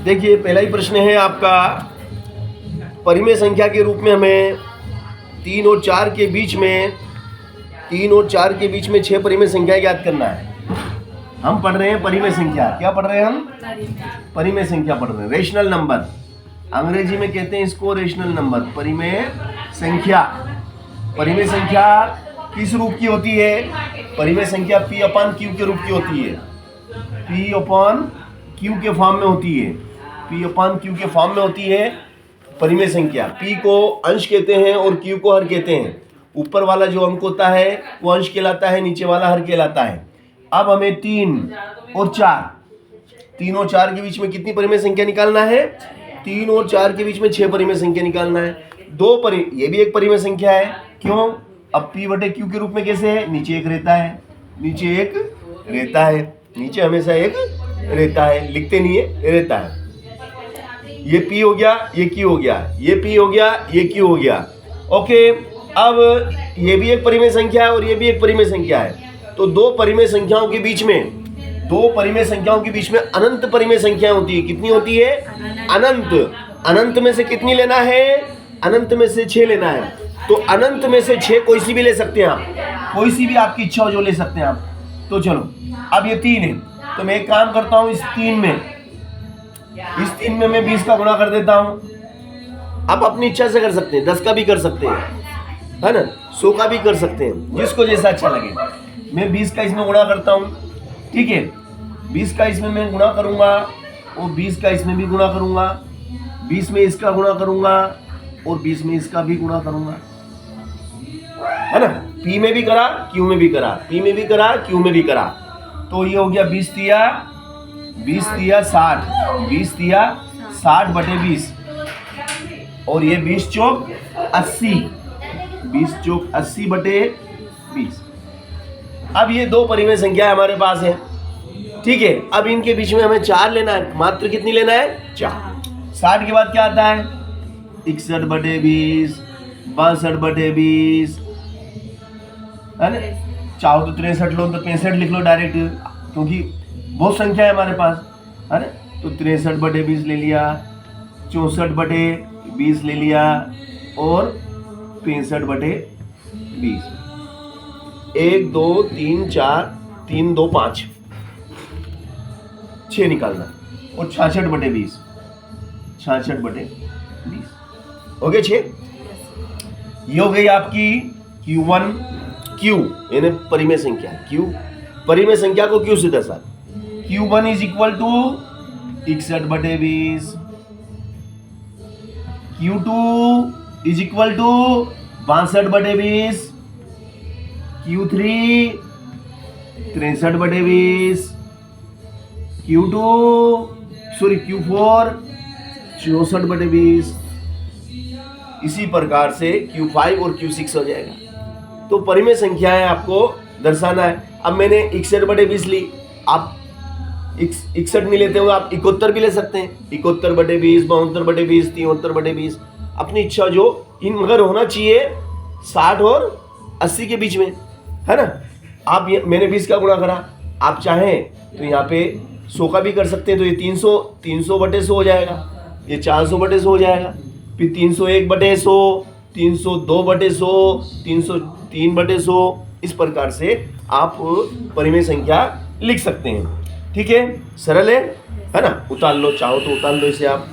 देखिए पहला ही प्रश्न है आपका, परिमेय संख्या के रूप में हमें 3 और 4 के बीच में 6 परिमेय संख्या ज्ञात करना है। हम पढ़ रहे हैं परिमेय संख्या। क्या पढ़ रहे हैं हम? परिमेय संख्या पढ़ रहे हैं, रेशनल नंबर। अंग्रेजी में कहते हैं इसको रेशनल नंबर, परिमेय संख्या। परिमेय संख्या किस रूप की होती है? परिमेय संख्या P/Q के रूप की होती है। P/Q के फॉर्म में होती है। P/Q के फॉर्म में होती है परिमेय संख्या। P को अंश कहते हैं और Q को हर कहते हैं। ऊपर वाला जो अंक होता है वो अंश कहलाता है, नीचे वाला हर कहलाता है। अब हमें 3 और 4 के बीच में कितनी परिमेय संख्या निकालना है? 3 और 4 के बीच में 6 परिमेय संख्या निकालना है। ये भी एक परिमेय संख्या है। क्यों? अब P/Q के रूप में कैसे है? नीचे एक रहता है, नीचे हमेशा एक रहता है, लिखते नहीं है, रहता है। ये P हो गया, ये Q हो गया, ये P हो गया, ये Q हो गया। ओके, अब ये भी एक परिमेय संख्या है और ये भी एक परिमेय संख्या है। तो दो परिमेय संख्याओं के बीच में अनंत परिमेय संख्या होती है। कितनी होती है? अनंत में से कितनी लेना है? अनंत में से 6 लेना है। तो अनंत में से 6 कोई सी भी ले सकते हैं आप, कोई सी भी आपकी इच्छा हो जो ले सकते हैं आप। तो चलो, अब ये 3 है, तो मैं एक काम करता हूँ, इस 3 में मैं 20 का गुणा कर देता हूँ। आप अपनी इच्छा से कर सकते हैं, 10 का भी कर सकते हैं, है ना, 100 का भी कर सकते हैं, जिसको जैसा अच्छा लगे। मैं 20 का इसमें गुणा करता हूँ, ठीक है। 20 का इसमें मैं गुणा करूंगा और 20 का इसमें भी गुणा करूंगा, 20 में इसका गुणा करूंगा और 20 में इसका भी गुणा करूंगा, है ना। P में भी करा, Q में भी करा, P में भी करा, Q में भी करा। तो ये हो गया 20 तिया 60, 20 तिया 60/20 और ये 20 चौक 80, 20 चौक 80/20। अब ये दो परिमेय संख्या हमारे पास है, ठीक है। अब इनके बीच में हमें 4 लेना है। मात्र कितनी लेना है? 4। 60 के बाद क्या आता है? 61/20, 62/20, है ना। चाहो तो 63 लो, तो 65 लिख लो डायरेक्ट, क्योंकि बहुत संख्या है हमारे पास, है ना। तो 63/20 ले लिया, 64/20 ले लिया और 65/20। 1 2 3 4 3 2 5 6 निकालना और 66/20 हो गए 6। ये हो गई आपकी Q1 Q यानी परिमेय संख्या। Q परिमेय संख्या को Q से दर्शा। Q1 is equal to 61/20, Q2 is equal to 62/20, Q3 63/20, Q4 64/20। इसी प्रकार से Q5 और Q6 हो जाएगा। तो परिमेय संख्याएं आपको दर्शाना है। अब मैंने 61/20 ली, आप 61 नहीं लेते हो, आप 71 भी ले सकते हैं। 71/20, 72/20, 73/20, अपनी इच्छा जो इन मगर होना चाहिए 60 और 80 के बीच में, है ना। आप मैंने 20 का गुणा करा, आप चाहें तो यहाँ पे 100 का भी कर सकते हैं। तो ये 300/100 हो जाएगा, ये 400/100 हो जाएगा, फिर 301/100, 302/100, 303/100। इस प्रकार से आप परिमेय संख्या लिख सकते हैं, ठीक है। सरल है ना। उतार लो, चाहो तो उतार लो इसे आप।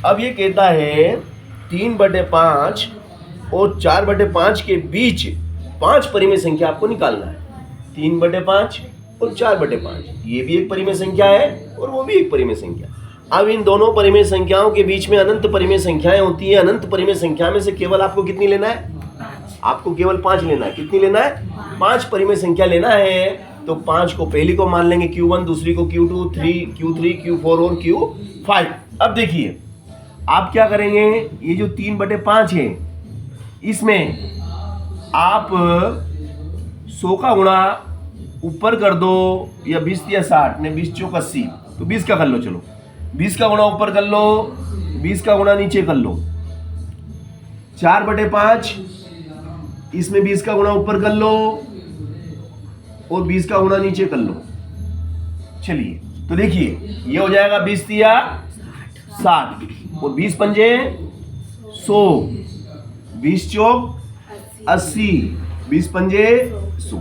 अब ये कहता है 3/5 और 4/5 के बीच 5 परिमेय संख्या आपको निकालना है। 3/5 और 4/5, ये भी एक परिमेय संख्या है और वो भी एक परिमेय संख्या। अब इन दोनों परिमेय संख्याओं के बीच में अनंत परिमेय संख्याएं होती है। अनंत परिमेय संख्या में से केवल आपको कितनी लेना है? आपको केवल 5 लेना है। कितनी लेना है? 5 परिमेय संख्या लेना है। तो 5 को पहली को मान लेंगे Q1, दूसरी को Q2, Q3, Q4 और Q5। अब देखिए आप क्या करेंगे, ये जो 3/5 है इसमें आप 100 का गुणा ऊपर कर दो, या 20 या 60 ने 20 चौक 80, तो 20 का कर लो। चलो 20 का गुणा ऊपर कर लो, 20 का गुणा नीचे कर लो। 4/5 इसमें 20 का गुणा ऊपर कर लो और 20 का गुणा नीचे कर लो। चलिए तो देखिए ये हो जाएगा 20 या 60 और 20 पंजे 100, 20 चौक 80, 20 पंजे 100।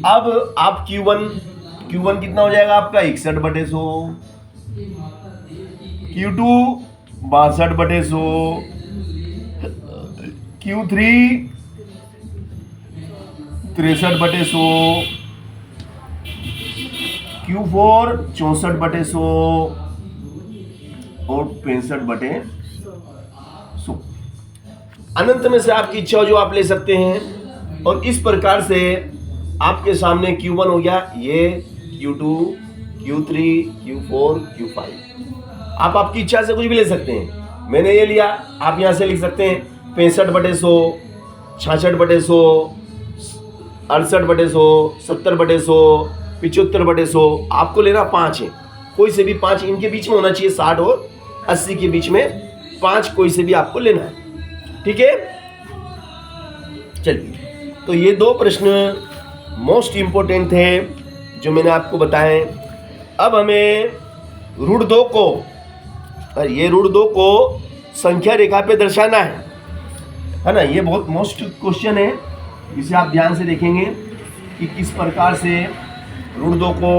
अब आप Q1 कितना हो जाएगा आपका? 61/100, Q2 62/100, Q3 63/100, Q4 64/100 और 65/100। अनंत में से आपकी इच्छा हो जो आप ले सकते हैं। और इस प्रकार से आपके सामने Q1 हो गया, ये Q2, Q3, Q4, Q5। आप आपकी इच्छा से कुछ भी ले सकते हैं। मैंने ये लिया, आप यहाँ से लिख सकते हैं 65/100, 66/100, 68/100, 70/100, 75/100। आपको लेना 5 है, कोई से भी 5 इनके बीच में होना चाहिए। 60 और 80 के बीच में 5 कोई से भी आपको लेना है। ठीक है, चलिए तो ये 2 प्रश्न मोस्ट इंपॉर्टेंट थे जो मैंने आपको बताए। अब हमें रूट 2 को, ये रूट 2 को संख्या रेखा पे दर्शाना है ना। ये बहुत मोस्ट क्वेश्चन है, इसे आप ध्यान से देखेंगे कि किस प्रकार से रूट 2 को